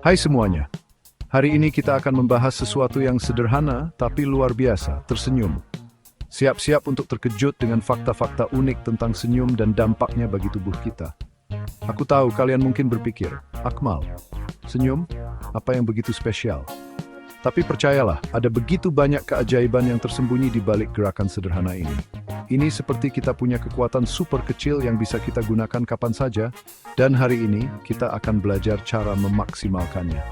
Hai semuanya, hari ini kita akan membahas sesuatu yang sederhana tapi luar biasa, tersenyum. Siap-siap untuk terkejut dengan fakta-fakta unik tentang senyum dan dampaknya bagi tubuh kita. Aku tahu kalian mungkin berpikir, Akmal, senyum? Apa yang begitu spesial? Tapi percayalah, ada begitu banyak keajaiban yang tersembunyi di balik gerakan sederhana ini. Ini seperti kita punya kekuatan super kecil yang bisa kita gunakan kapan saja, dan hari ini kita akan belajar cara memaksimalkannya.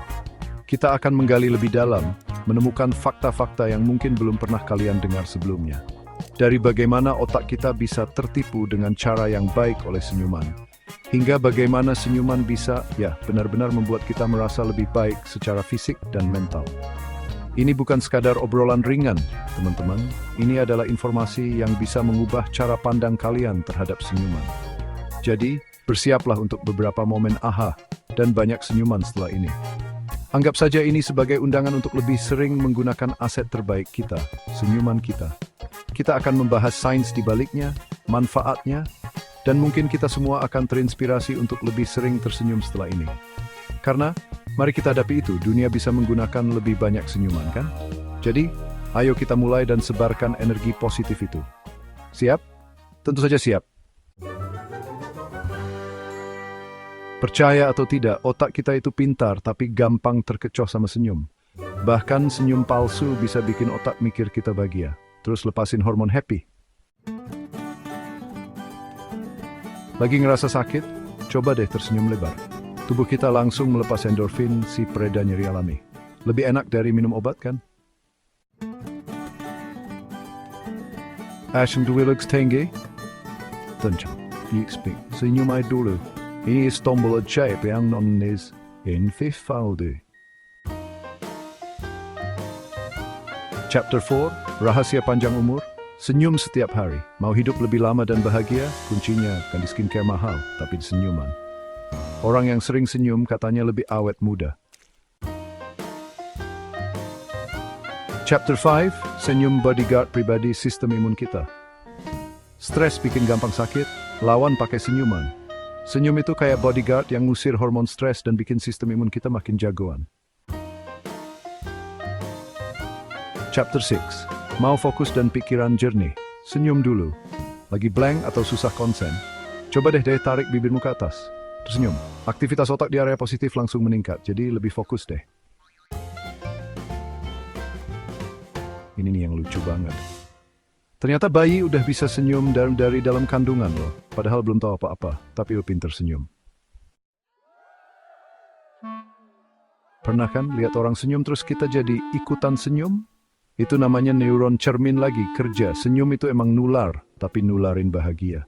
Kita akan menggali lebih dalam, menemukan fakta-fakta yang mungkin belum pernah kalian dengar sebelumnya. Dari bagaimana otak kita bisa tertipu dengan cara yang baik oleh senyuman, hingga bagaimana senyuman bisa, benar-benar membuat kita merasa lebih baik secara fisik dan mental. Ini bukan sekadar obrolan ringan, teman-teman. Ini adalah informasi yang bisa mengubah cara pandang kalian terhadap senyuman. Jadi, bersiaplah untuk beberapa momen aha dan banyak senyuman setelah ini. Anggap saja ini sebagai undangan untuk lebih sering menggunakan aset terbaik kita, senyuman kita. Kita akan membahas sains di baliknya, manfaatnya, dan mungkin kita semua akan terinspirasi untuk lebih sering tersenyum setelah ini. Karena, mari kita hadapi itu, dunia bisa menggunakan lebih banyak senyuman, kan? Jadi, ayo kita mulai dan sebarkan energi positif itu. Siap? Tentu saja siap. Percaya atau tidak, otak kita itu pintar tapi gampang terkecoh sama senyum. Bahkan senyum palsu bisa bikin otak mikir kita bahagia. Terus lepasin hormon happy. Lagi ngerasa sakit? Coba deh tersenyum lebar. Tubuh kita langsung melepas endorfin, si pereda nyeri alami. Lebih enak dari minum obat, kan? Asam-duilugs tinggi? Tenang, yuk senyum aja dulu. Ini tombol ajaib yang nonis infifaldu. Chapter 4, Rahasia Panjang Umur. Senyum setiap hari. Mau hidup lebih lama dan bahagia? Kuncinya bukan di skincare mahal, tapi di senyuman. Orang yang sering senyum katanya lebih awet muda. Chapter 5, Senyum Bodyguard Pribadi Sistem Imun Kita. Stres bikin gampang sakit, lawan pakai senyuman. Senyum itu kayak bodyguard yang ngusir hormon stres dan bikin sistem imun kita makin jagoan. Chapter 6, Mau fokus dan pikiran jernih? Senyum dulu. Lagi blank atau susah konsen? Coba deh tarik bibirmu ke atas. Tersenyum. Aktivitas otak di area positif langsung meningkat, jadi lebih fokus deh. Ini nih yang lucu banget. Ternyata bayi udah bisa senyum dari dalam kandungan loh. Padahal belum tahu apa-apa, tapi lo pinter senyum. Pernah kan lihat orang senyum terus kita jadi ikutan senyum? Itu namanya neuron cermin lagi kerja. Senyum itu emang nular, tapi nularin bahagia.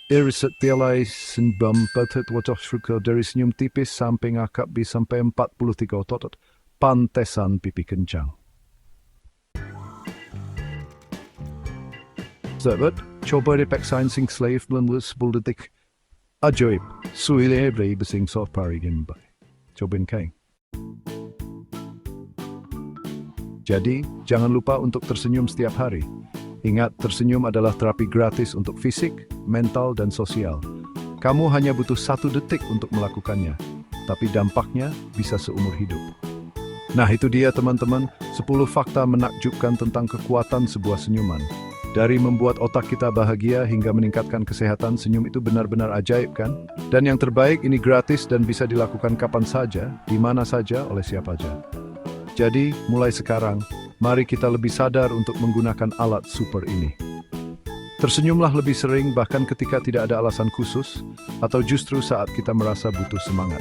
Riset pialai sembam batet wajah syukur dari senyum tipis sampai ngakak bisa sampai 43 otot. Pantesan pipi kencang. Sahabat, coba deh paksain sing slave melalui 10 detik. Ajaib, suile beri besing soft pari gimbai. Cobain kain. Jadi, jangan lupa untuk tersenyum setiap hari. Ingat, tersenyum adalah terapi gratis untuk fisik, mental, dan sosial. Kamu hanya butuh 1 detik untuk melakukannya, tapi dampaknya bisa seumur hidup. Nah, itu dia teman-teman, 10 fakta menakjubkan tentang kekuatan sebuah senyuman. Dari membuat otak kita bahagia hingga meningkatkan kesehatan, senyum itu benar-benar ajaib kan? Dan yang terbaik, ini gratis dan bisa dilakukan kapan saja, di mana saja, oleh siapa saja. Jadi, mulai sekarang, mari kita lebih sadar untuk menggunakan alat super ini. Tersenyumlah lebih sering bahkan ketika tidak ada alasan khusus, atau justru saat kita merasa butuh semangat.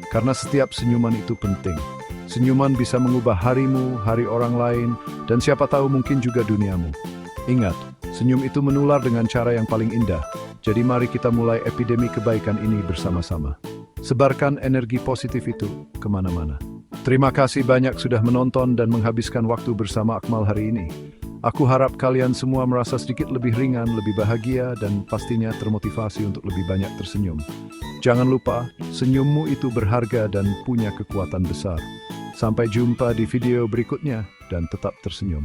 Karena setiap senyuman itu penting. Senyuman bisa mengubah harimu, hari orang lain, dan siapa tahu mungkin juga duniamu. Ingat, senyum itu menular dengan cara yang paling indah. Jadi mari kita mulai epidemi kebaikan ini bersama-sama. Sebarkan energi positif itu kemana-mana. Terima kasih banyak sudah menonton dan menghabiskan waktu bersama Akmal hari ini. Aku harap kalian semua merasa sedikit lebih ringan, lebih bahagia, dan pastinya termotivasi untuk lebih banyak tersenyum. Jangan lupa, senyummu itu berharga dan punya kekuatan besar. Sampai jumpa di video berikutnya, dan tetap tersenyum.